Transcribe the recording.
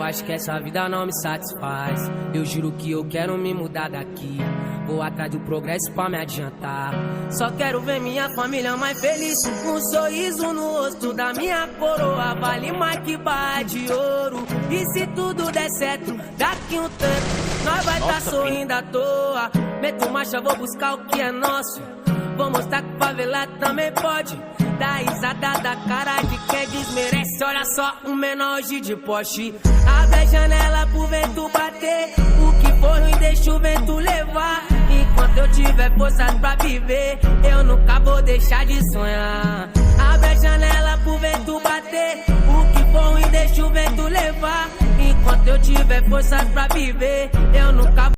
acho que essa vida não me satisfaz. Eu juro que eu quero me mudar daqui. Vou atrás do progresso pra me adiantar. Só quero ver minha família mais feliz. Um sorriso no rosto da minha coroa vale mais que barra de ouro. E se tudo der certo, daqui um tempo nós vai tá sorrindo à toa. Meto marcha, vou buscar o que é nosso. Vou mostrar que o favelado também pode. Dá risada da cara de quem desmerece. Olha só, um menor hoje de Porsche. Abre a janela pro vento bater. O que for ruim deixa o vento levar. Enquanto eu tiver forças pra viver, eu nunca vou deixar de sonhar. Abre a janela pro vento bater. O que for ruim deixa o vento levar. Enquanto eu tiver forças pra viver, eu nunca